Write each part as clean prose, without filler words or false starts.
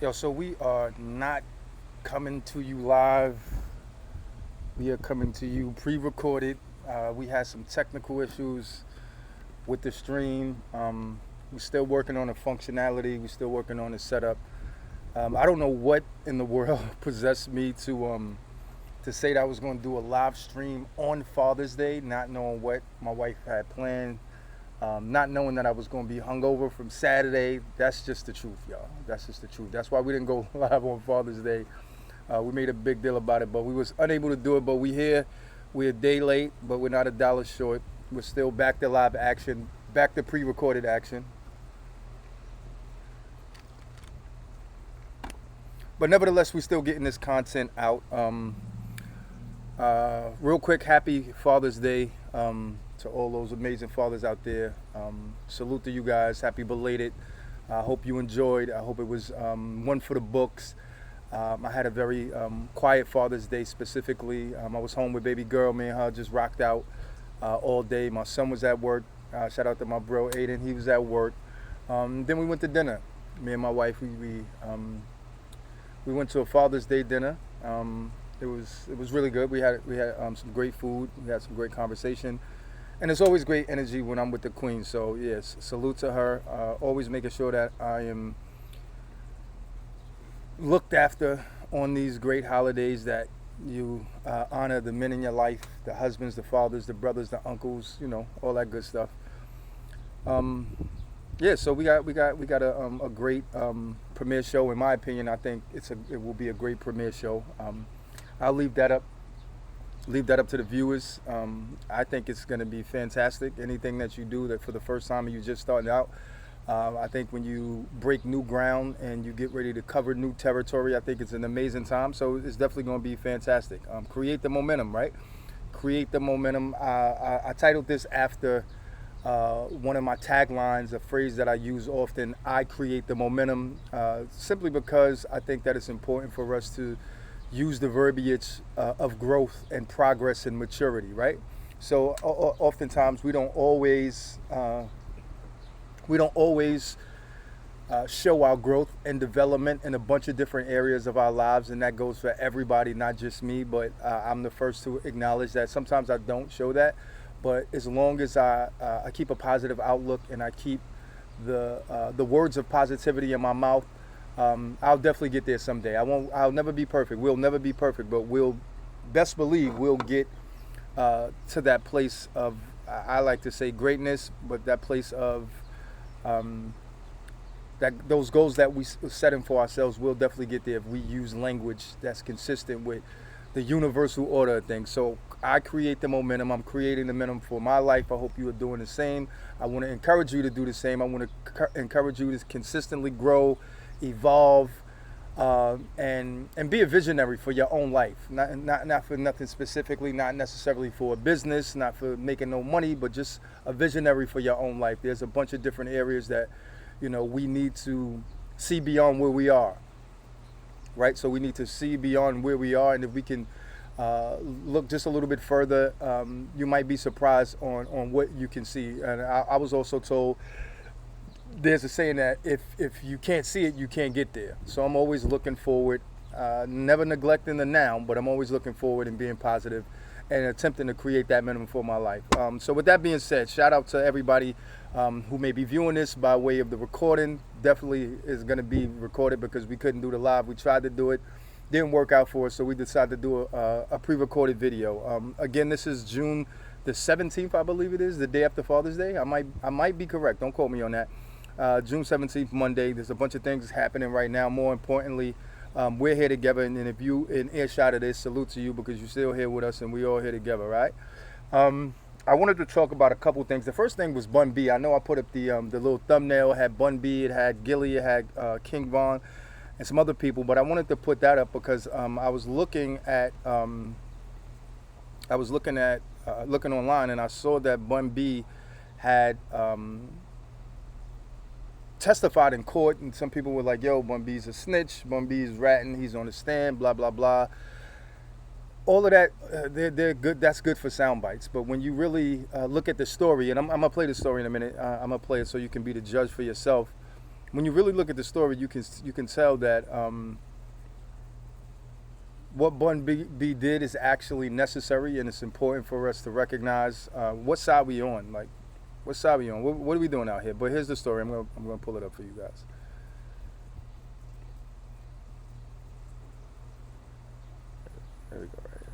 Yo, so we are not coming to you live. We are coming to you pre-recorded. We had some technical issues with the stream. We're still working on the functionality. We're still working on the setup. I don't know what in the world possessed me to say that I was going to do a live stream on Father's Day, not knowing what my wife had planned, not knowing that I was going to be hungover from Saturday. That's just the truth, y'all. That's just the truth. That's why we didn't go live on Father's Day. We made a big deal about it, but we was unable to do it. But we here. We're a day late, but we're not a dollar short. We're still back to live action, back to pre-recorded action. But nevertheless, we're still getting this content out. Real quick, happy Father's Day to all those amazing fathers out there. Salute to you guys. Happy belated. I hope you enjoyed. I hope it was one for the books. I had a very quiet Father's Day specifically. I was home with baby girl. Me and her just rocked out all day. My son was at work. Shout out to my bro Aiden. He was at work. Then we went to dinner. Me and my wife, we went to a Father's Day dinner. It was really good. We had some great food. We had some great conversation, and it's always great energy when I'm with the queen. So yes, salute to her. Always making sure that I am looked after on these great holidays, that you honor the men in your life, the husbands, the fathers, the brothers, the uncles, all that good stuff. Yeah, so we got a great premiere show. In my opinion, I think it will be a great premiere show. I'll leave that up to the viewers. I think it's going to be fantastic. Anything that you do that for the first time and you're just starting out, I think when you break new ground and you get ready to cover new territory, I think it's an amazing time. So it's definitely going to be fantastic. Create the momentum, right? Create the momentum. I titled this after one of my taglines, a phrase that I use often. I create the momentum, simply because I think that it's important for us to use the verbiage of growth and progress and maturity, right? So oftentimes we don't always show our growth and development in a bunch of different areas of our lives, and that goes for everybody, not just me. But I'm the first to acknowledge that sometimes I don't show that. But as long as I keep a positive outlook and I keep the words of positivity in my mouth, I'll definitely get there someday. I'll never be perfect. We'll never be perfect, but we'll best believe we'll get to that place of, I like to say, greatness, but that place of that those goals that we setting for ourselves, we'll definitely get there if we use language that's consistent with the universal order of things. So I create the momentum. I'm creating the momentum for my life. I hope you are doing the same. I want to encourage you to do the same. I want to encourage you to consistently grow, evolve, and be a visionary for your own life. Not for nothing specifically, not necessarily for a business, not for making no money, but just a visionary for your own life. There's a bunch of different areas that we need to see beyond where we are. Right, so we need to see beyond where we are, and if we can look just a little bit further, you might be surprised on what you can see. And I was also told there's a saying that if you can't see it, you can't get there. So I'm always looking forward, never neglecting the now, but I'm always looking forward and being positive and attempting to create that minimum for my life. So with that being said, shout out to everybody who may be viewing this by way of the recording. Definitely is going to be recorded because we couldn't do the live. We tried to do it, didn't work out for us, so we decided to do a pre-recorded video. Again, this is June the 17th, I believe it is, the day after Father's Day. I might be correct. Don't quote me on that. June 17th, Monday. There's a bunch of things happening right now. More importantly, we're here together, and if you in earshot of this, salute to you because you're still here with us, and we all here together, right? I wanted to talk about a couple things. The first thing was Bun B. I know I put up the little thumbnail. It had Bun B, it had Gillie, it had King Von, and some other people. But I wanted to put that up because I was looking online, and I saw that Bun B had testified in court, and some people were like, "Yo, Bun B's a snitch. Bun B's ratting. He's on the stand. Blah blah blah." All of that, they're good. That's good for sound bites. But when you really look at the story, and I'm gonna play the story in a minute. I'm gonna play it so you can be the judge for yourself. when you really look at the story, you can tell that what Bun B did is actually necessary, and it's important for us to recognize what side we on. Like, what side we on? What are we doing out here? But here's the story. I'm gonna pull it up for you guys. There we go. Right here.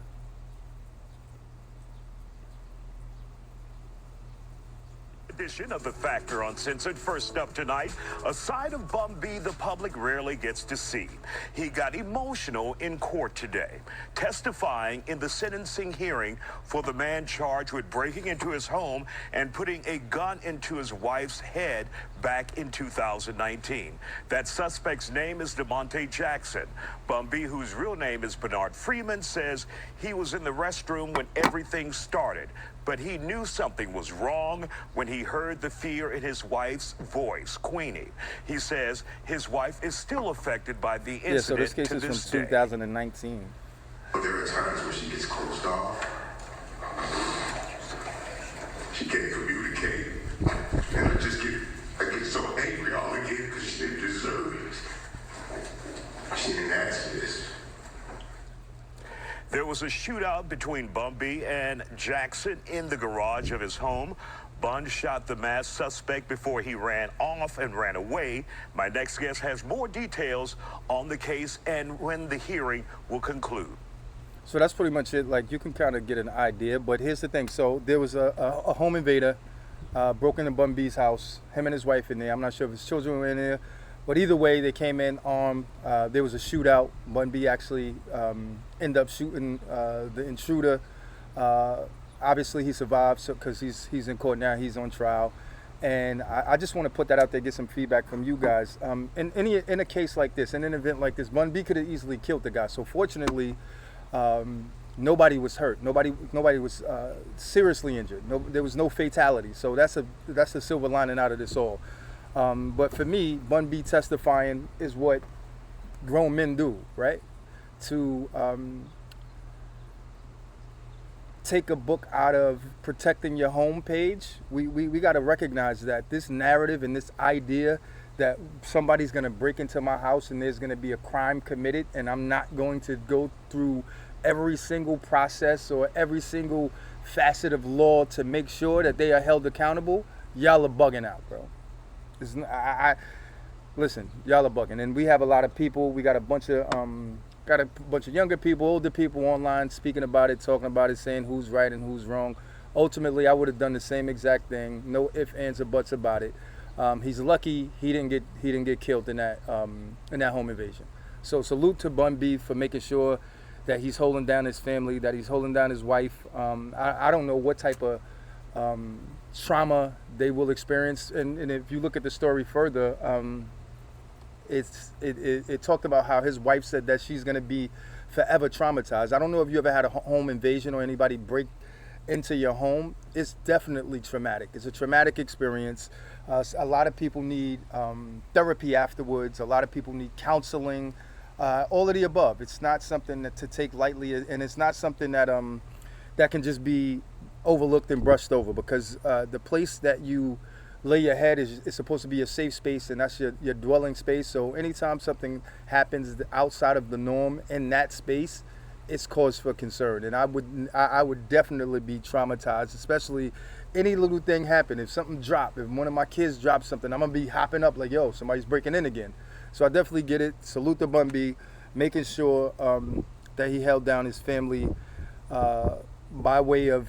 Edition of The Factor Uncensored. First up tonight, a side of Bun B the public rarely gets to see. He got emotional in court today, testifying in the sentencing hearing for the man charged with breaking into his home and putting a gun into his wife's head back in 2019. That suspect's name is DeMonte Jackson. Bun B, whose real name is Bernard Freeman, says he was in the restroom when everything started, but he knew something was wrong when he heard the fear in his wife's voice, Queenie. He says his wife is still affected by the incident. Yeah, so this case is from 2019. But there are times where she gets closed off. She can't communicate. And I get so angry all again because she didn't deserve it. She didn't ask for this. There was a shootout between Bun B and Jackson in the garage of his home. Bun shot the masked suspect before he ran off and ran away. My next guest has more details on the case and when the hearing will conclude. So that's pretty much it. Like, you can kind of get an idea, but here's the thing. So there was a home invader broke into Bun B's house, him and his wife in there. I'm not sure if his children were in there, but either way, they came in armed. There was a shootout. Bun B actually ended up shooting the intruder. Obviously, he survived because he's in court now. He's on trial. And I just want to put that out there, get some feedback from you guys. In a case like this, in an event like this, Bun B could have easily killed the guy. So fortunately, nobody was hurt. Nobody was seriously injured. There was no fatality. So that's the silver lining out of this all. But for me, Bun B testifying is what grown men do, right? To take a book out of protecting your home page. We got to recognize that this narrative and this idea that somebody's going to break into my house and there's going to be a crime committed and I'm not going to go through every single process or every single facet of law to make sure that they are held accountable, y'all are bugging out, bro. Listen, y'all are bugging. And we have a lot of people. We got a bunch of younger people, older people online speaking about it, talking about it, saying who's right and who's wrong. Ultimately, I would have done the same exact thing. No ifs, ands, or buts about it. He's lucky he didn't get killed in that home invasion. So salute to Bun B for making sure that he's holding down his family, that he's holding down his wife. I don't know what type of trauma they will experience, and if you look at the story further, it talked about how his wife said that she's going to be forever traumatized. I don't know if you ever had a home invasion or anybody break into your home. It's definitely traumatic. It's a traumatic experience. A lot of people need therapy afterwards. A lot of people need counseling. All of the above. It's not something to take lightly, and it's not something that that can just be overlooked and brushed over, because the place that you lay your head is supposed to be a safe space, and that's your dwelling space. So anytime something happens outside of the norm in that space, it's cause for concern. And I would definitely be traumatized, especially any little thing happen. If something dropped, if one of my kids drops something, I'm gonna be hopping up like, yo, somebody's breaking in again. So I definitely get it. Salute to Bun B, making sure that he held down his family by way of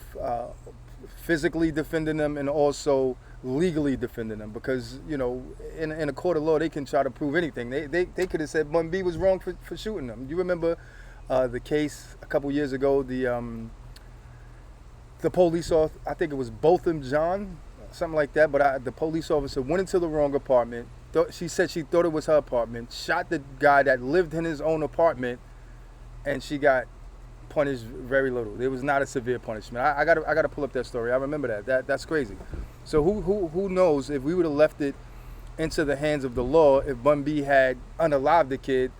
physically defending them and also legally defending them, because in a court of law they can try to prove anything. They could have said Bun B was wrong for shooting them. You remember the case a couple years ago, the police officer, I think it was Botham John, something like that, but the police officer went into the wrong apartment. She said she thought it was her apartment, shot the guy that lived in his own apartment, and she got punished very little. It was not a severe punishment. I gotta pull up that story. I remember that's crazy. So who knows, if we would have left it into the hands of the law, if Bun B had unalived the kid,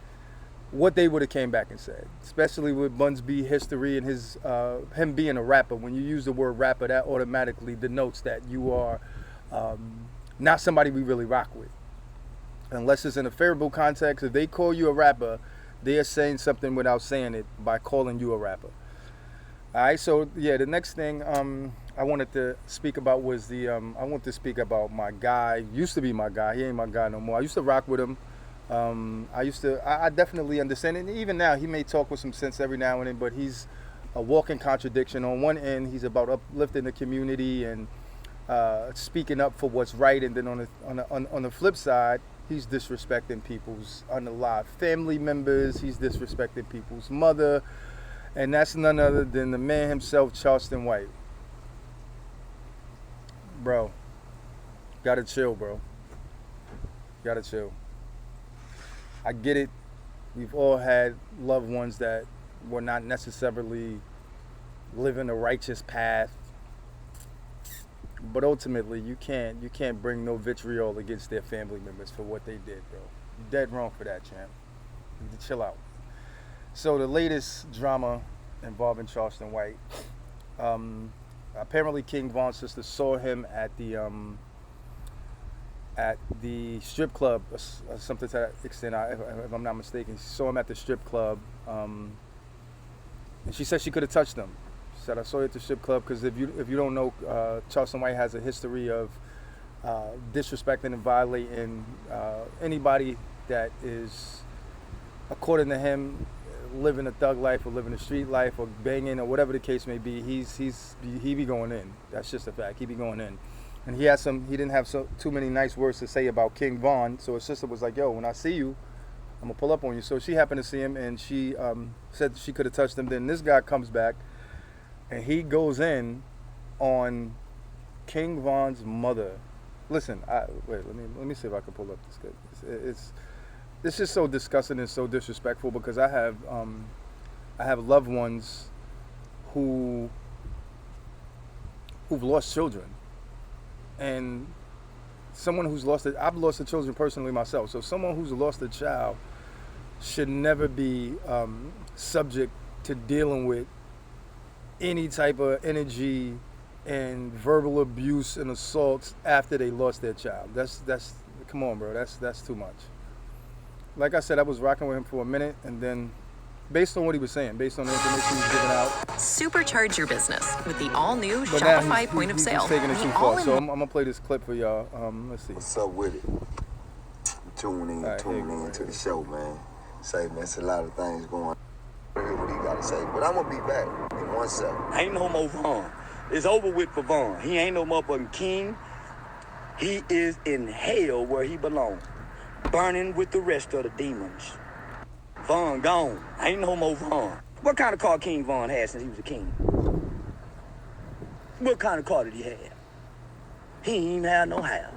what they would have came back and said, especially with Bun B history and his him being a rapper. When you use the word rapper, that automatically denotes that you are not somebody we really rock with. unless it's in a favorable context. If they call you a rapper, they are saying something without saying it by calling you a rapper. All right, so yeah, the next thing I wanted to speak about was I want to speak about my guy. Used to be my guy. He ain't my guy no more. I used to rock with him. I definitely understand it. And even now, he may talk with some sense every now and then, but he's a walking contradiction. On one end, he's about uplifting the community and speaking up for what's right, and then on the flip side, he's disrespecting people's unalive family members. He's disrespecting people's mother, and that's none other than the man himself, Charleston White. Bro, gotta chill, bro. Gotta chill. I get it. We've all had loved ones that were not necessarily living a righteous path. But ultimately, you can't bring no vitriol against their family members for what they did, bro. You're dead wrong for that, champ. You need to chill out. So the latest drama involving Charleston White. Apparently, King Von's sister saw him at the strip club, something to that extent, if I'm not mistaken. She saw him at the strip club, and she said she could have touched him. She said, I saw you at the strip club, because if you don't know, Charleston White has a history of disrespecting and violating anybody that is, according to him, living a thug life or living a street life or banging or whatever the case may be. He be going in. That's just a fact. He be going in. And he didn't have too many nice words to say about King Von, so his sister was like, yo, when I see you, I'm gonna pull up on you. So she happened to see him, and she said she could have touched him. Then this guy comes back, and he goes in on King Von's mother. Listen, let me see if I can pull up this. It's just so disgusting and so disrespectful, because I have loved ones who've lost children. And someone who's I've lost the children personally myself. So someone who's lost a child should never be subject to dealing with any type of energy and verbal abuse and assaults after they lost their child. That's come on, bro. That's too much. Like I said, I was rocking with him for a minute, and then based on what he was saying, based on the information he was giving out. Supercharge your business with the all-new Shopify point of sale. He's taking it too far. So I'm going to play this clip for y'all. Let's see. What's up with it? Tune in to the show, man. Say, man, it's a lot of things going on. Hear what he got to say. But I'm going to be back in 1 second. Ain't no more Von. It's over with for Von. He ain't no motherfucking king. He is in hell where he belongs, burning with the rest of the demons. Von gone. Ain't no more Von. What kind of car King Von had since he was a king? What kind of car did he have? He ain't even had no house.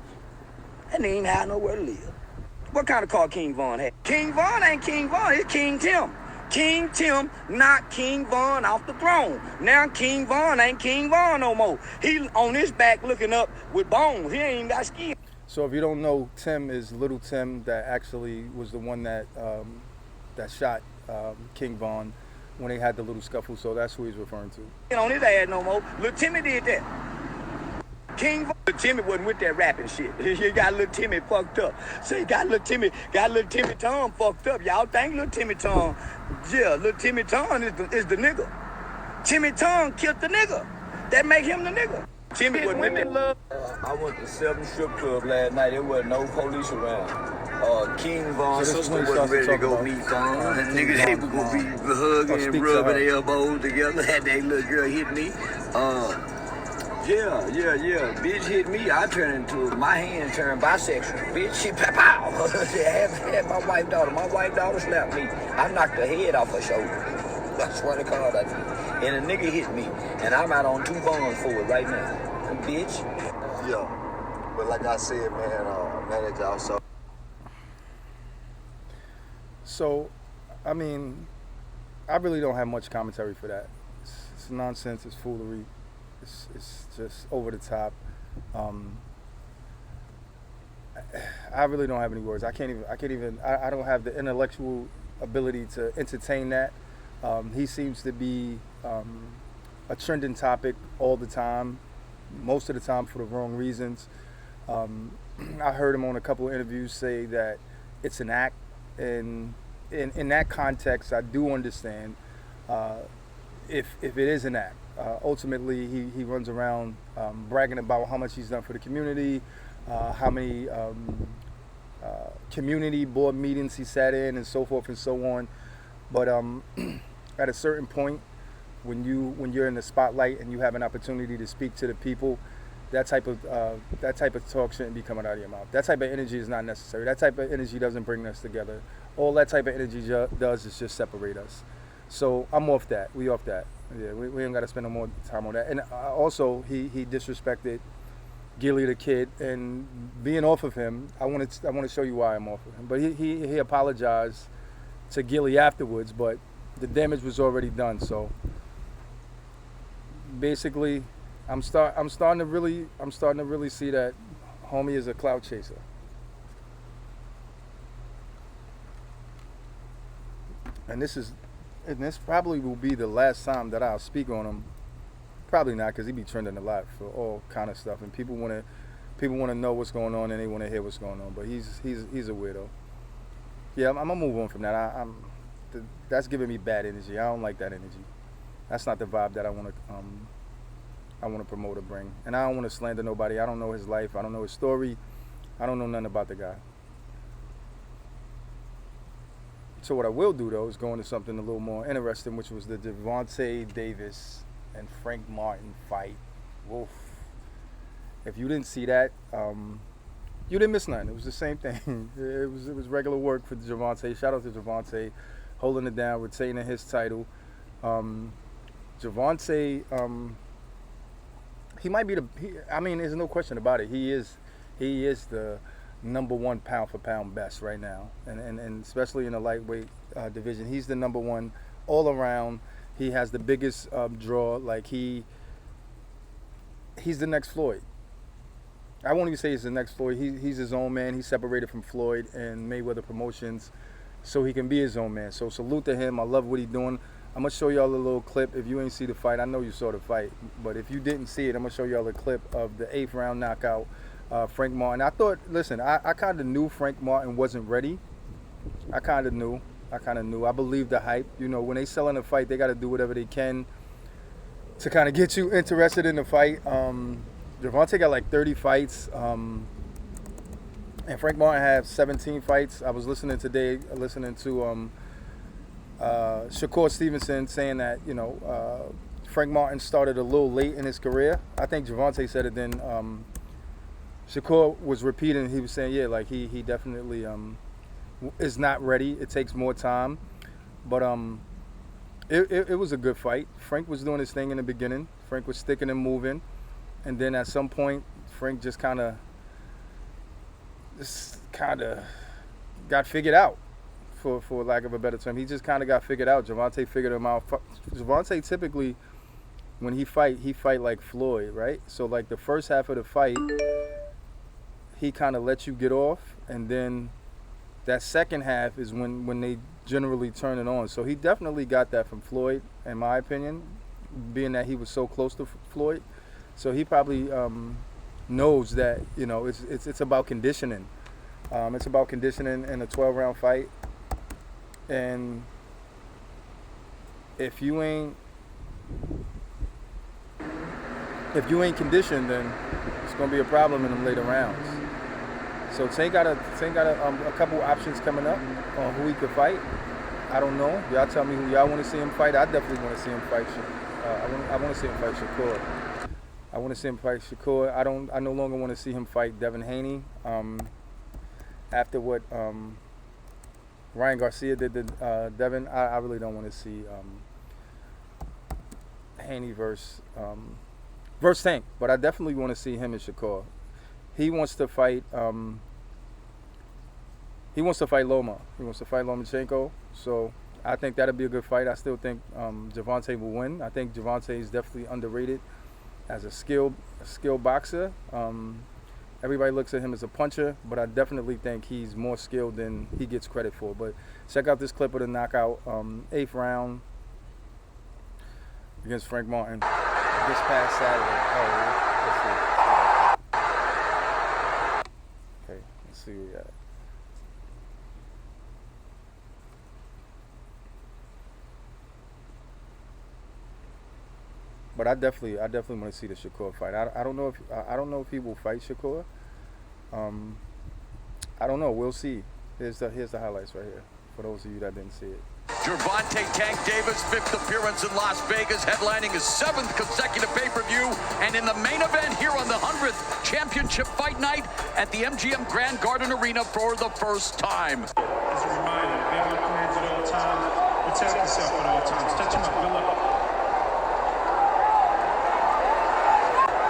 And he ain't had nowhere to live. What kind of car King Von had? King Von ain't King Von, it's King Tim. King Tim knocked King Von off the throne. Now King Von ain't King Von no more. He on his back looking up with bones. He ain't even got skin. So if you don't know, Tim is Little Tim that actually was the one that shot King Von when they had the little scuffle. So that's who he's referring to. Ain't on his ass no more. Lil Timmy did that. King Von, Lil Timmy wasn't with that rapping shit. He got Lil Timmy fucked up. So he got Lil Timmy Tom fucked up. Y'all think Lil Timmy Tom? Yeah, Lil Timmy Tom is the nigga. Timmy Tom killed the nigga. That make him the nigga. Timmy wasn't with that love. I went to 7 strip club last night. There wasn't no police around. King Von's So this is sister when he wasn't starts to ready to talk go about meet Von. And King niggas, they Von, was gonna be or hugging speak and to rubbing her. their elbows together. Had that little girl hit me. Yeah. Bitch hit me. I turned into my hand turned bisexual. Bitch, she pow. had my white daughter. My white daughter slapped me. I knocked her head off her shoulder. I swear to God I did. And a nigga hit me. And I'm out on 2 bonds for it right now. Bitch. Yeah. But like I said, man, manager also. So, I mean, I really don't have much commentary for that. It's nonsense. It's foolery. It's just over the top. I really don't have any words. I don't have the intellectual ability to entertain that. He seems to be a trending topic all the time, most of the time for the wrong reasons. I heard him on a couple of interviews say that it's an act, and in that context, I do understand if it is an act. Ultimately, he runs around bragging about how much he's done for the community, how many community board meetings he sat in, and so forth and so on. But at a certain point, when you're in the spotlight and you have an opportunity to speak to the people, that type of talk shouldn't be coming out of your mouth. That type of energy is not necessary. That type of energy doesn't bring us together. All that type of energy does is just separate us. So I'm off that. We off that. Yeah, we ain't got to spend no more time on that. And also, he disrespected Gillie the Kid, and being off of him, I want to show you why I'm off of him. But he apologized to Gillie afterwards, but the damage was already done. So basically, I'm starting to really see that homie is a clout chaser. And this probably will be the last time that I'll speak on him. Probably not, because he be trending a lot for all kind of stuff, and people want to know what's going on, and they want to hear what's going on. But he's a weirdo. Yeah, I'm gonna move on from that. That's giving me bad energy. I don't like that energy. That's not the vibe that I want to promote or bring. And I don't want to slander nobody. I don't know his life. I don't know his story. I don't know nothing about the guy. So what I will do, though, is go into something a little more interesting, which was the Gervonta Davis and Frank Martin fight. Woof. If you didn't see that, you didn't miss nothing. It was the same thing. It was regular work for Gervonta. Shout out to Gervonta, holding it down, retaining his title. Gervonta, he might be there's no question about it. He is the number one pound for pound best right now, and especially in the lightweight division, he's the number one all around. He has the biggest draw. Like he's the next Floyd. I won't even say he's the next Floyd. He's his own man. He's separated from Floyd and Mayweather Promotions, so he can be his own man. So salute to him. I love what he's doing. I'm gonna show y'all a little clip. If you ain't see the fight, I know you saw the fight, but if you didn't see it, I'm gonna show y'all a clip of the 8th round knockout. Frank Martin. I kind of knew Frank Martin wasn't ready. I kind of knew. I believe the hype. You know, when they selling a fight, they got to do whatever they can to kind of get you interested in the fight. Gervonta got like 30 fights, and Frank Martin had 17 fights. I was listening to Shakur Stevenson saying that, Frank Martin started a little late in his career. I think Gervonta said it then. Shakur was repeating. He was saying, yeah, like he definitely is not ready. It takes more time, but it was a good fight. Frank was doing his thing in the beginning. Frank was sticking and moving, and then at some point, Frank just kind of got figured out, for lack of a better term. He just kind of got figured out. Gervonta figured him out. Gervonta typically, when he fight like Floyd, right? So like the first half of the fight, he kind of lets you get off, and then that second half is when they generally turn it on. So he definitely got that from Floyd, in my opinion, being that he was so close to Floyd. So he probably knows that, it's about conditioning. It's about conditioning in a 12-round fight, and if you ain't conditioned, then it's gonna be a problem in them later rounds. So Tank got a couple options coming up on who he could fight. I don't know. Y'all tell me who y'all want to see him fight. I definitely want to see him fight. I want to see him fight Shakur. I want to see him fight Shakur. I no longer want to see him fight Devin Haney. After what Ryan Garcia did to Devin, I really don't want to see Haney versus Tank. But I definitely want to see him and Shakur. He wants to fight. He wants to fight Loma. He wants to fight Lomachenko. So I think that'll be a good fight. I still think Gervonta will win. I think Gervonta is definitely underrated as a skilled boxer. Everybody looks at him as a puncher, but I definitely think he's more skilled than he gets credit for. But check out this clip of the knockout, 8th round against Frank Martin this past Saturday. Oh, let's see. but I definitely want to see the Shakur fight. I don't know if he will fight Shakur. I don't know. We'll see. Here's the highlights right here for those of you that didn't see it. Gervonta Tank Davis, 5th appearance in Las Vegas, headlining his 7th consecutive pay-per-view, and in the main event here on the 100th championship fight night at the MGM Grand Garden Arena for the first time. As a reminder, be on commands at all times, protect yourself at all times. Touch him up, Bill up.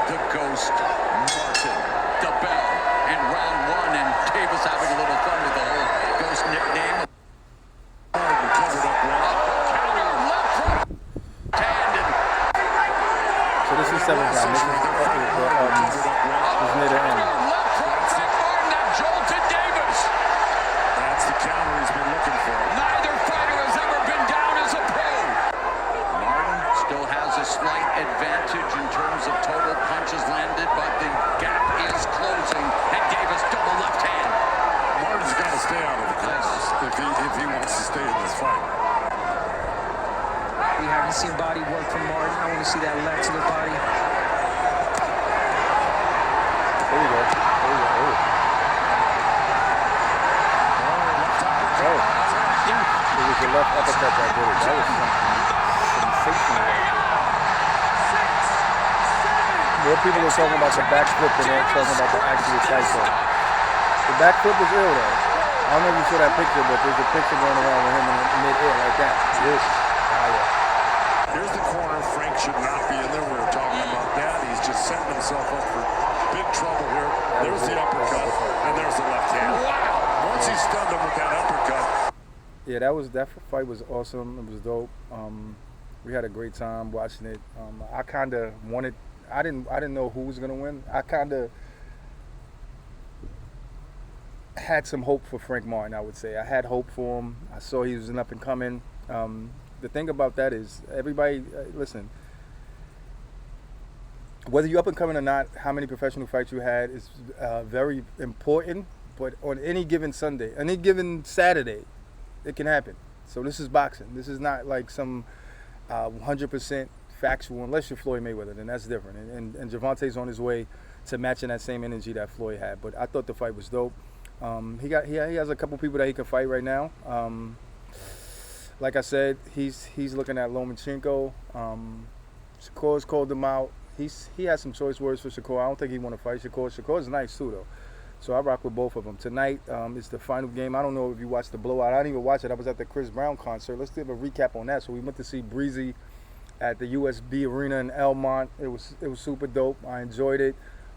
The Ghost, Martin, the Bell, and round 1, and Davis having a little fun with the whole Ghost nickname. So this is 7th round. This is near the end. That's the counter he's been looking for. Neither fighter has ever been down as a pro. Martin still has a slight advantage in terms of total punches landed, but the gap is closing, and Davis double left hand. Martin's got to stay out of the corners if he wants to stay in this fight. We haven't seen body work from Martin. I want to see that left to the body. There you go. It was the left uppercut that did it. That was sensational. More people are talking about the backflip than they're talking about the actual cycle. The backflip was ill though. I don't know if you saw that picture, but there's a picture going around with him in mid-air like that. Yes. Here's the corner. Frank should not be in there. We were talking about that. He's just setting himself up for big trouble here. There's the uppercut, and there's the left hand. Wow! Once he stunned him with that uppercut. Yeah, that fight was awesome. It was dope. We had a great time watching it. I kind of wanted. I didn't know who was gonna win. I kind of had some hope for Frank Martin. I would say I had hope for him. I saw he was an up and coming. The thing about that is everybody, listen, whether you're up and coming or not, how many professional fights you had is very important. But on any given Sunday, any given Saturday, it can happen. So this is boxing. This is not like some 100% factual, unless you're Floyd Mayweather, then that's different. And Gervonta's on his way to matching that same energy that Floyd had. But I thought the fight was dope. He has a couple people that he can fight right now. Like I said, he's looking at Lomachenko. Shakur's called him out. He has some choice words for Shakur. I don't think he want to fight Shakur. Shakur's nice too though. So I rock with both of them. Tonight is the final game. I don't know if you watched the blowout. I didn't even watch it. I was at the Chris Brown concert. Let's give a recap on that. So we went to see Breezy at the USB Arena in Elmont. It was super dope. I enjoyed it.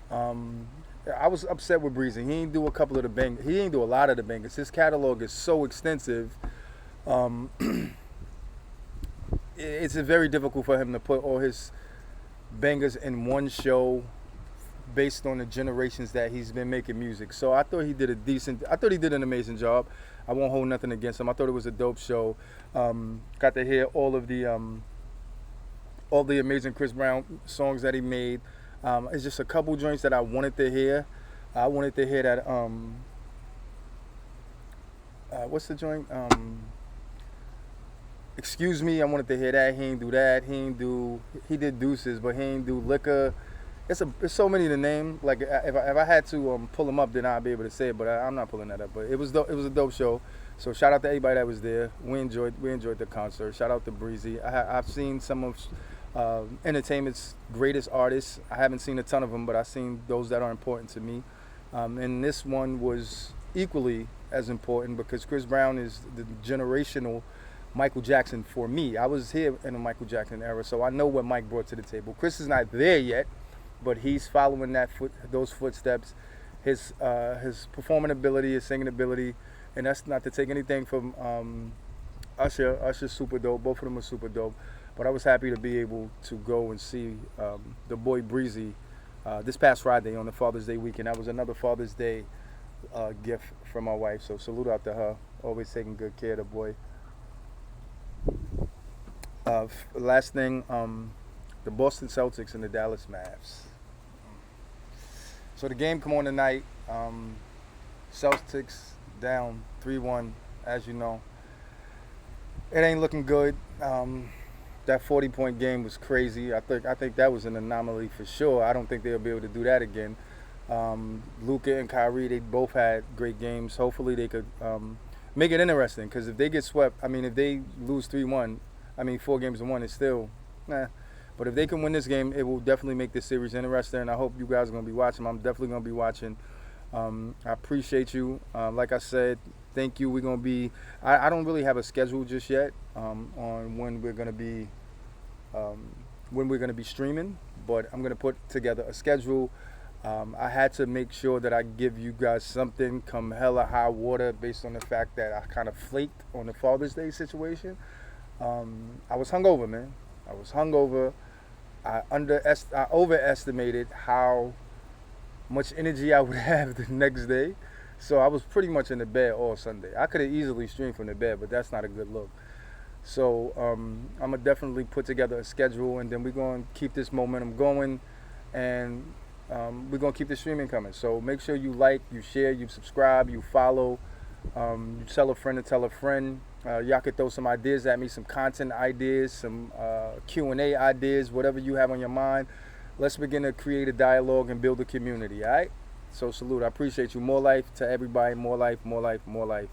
I was upset with Breezy. He didn't do a couple of the bangers. He didn't do a lot of the bangers. His catalog is so extensive. It's very difficult for him to put all his bangers in one show based on the generations that he's been making music. So I thought he did an amazing job. I won't hold nothing against him. I thought it was a dope show. Got to hear all the amazing Chris Brown songs that he made. It's just a couple joints that I wanted to hear. I wanted to hear that what's the joint? Excuse Me. I wanted to hear that. He ain't do that. He did Deuces, but he ain't do Liquor. It's so many to name. Like if I had to pull them up, then I'd be able to say it. But I'm not pulling that up. But it was a dope show. So shout out to everybody that was there. We enjoyed the concert. Shout out to Breezy. I've seen some of entertainment's greatest artists. I haven't seen a ton of them, but I've seen those that are important to me. And this one was equally as important because Chris Brown is the generational Michael Jackson for me. I was here in the Michael Jackson era, so I know what Mike brought to the table. Chris is not there yet, but he's following those footsteps. His performing ability, his singing ability, and that's not to take anything from Usher. Usher's super dope. Both of them are super dope. But I was happy to be able to go and see the boy Breezy this past Friday on the Father's Day weekend. That was another Father's Day gift from my wife. So salute out to her. Always taking good care of the boy. Last thing, the Boston Celtics and the Dallas Mavs. So the game come on tonight. Celtics down 3-1, as you know. It ain't looking good. That 40-point game was crazy. I think that was an anomaly for sure. I don't think they'll be able to do that again. Luka and Kyrie, they both had great games. Hopefully they could make it interesting, because if they get swept, I mean, if they lose 3-1, I mean, 4 games to 1, it's still, But if they can win this game, it will definitely make this series interesting. And I hope you guys are going to be watching. I'm definitely going to be watching. I appreciate you. Like I said, thank you. We're going to be, I don't really have a schedule just yet on when we're going to be streaming, but I'm going to put together a schedule. I had to make sure that I give you guys something come hella high water, based on the fact that I kind of flaked on the Father's Day situation. I was hungover, man. I was hungover. I overestimated how much energy I would have the next day. So I was pretty much in the bed all Sunday. I could have easily streamed from the bed, but that's not a good look. So I'm going to definitely put together a schedule, and then we're going to keep this momentum going, and we're going to keep the streaming coming. So make sure you like, you share, you subscribe, you follow, you tell a friend to tell a friend. Y'all could throw some ideas at me, some content ideas, some Q&A ideas, whatever you have on your mind. Let's begin to create a dialogue and build a community, all right? So salute. I appreciate you. More life to everybody. More life, more life, more life.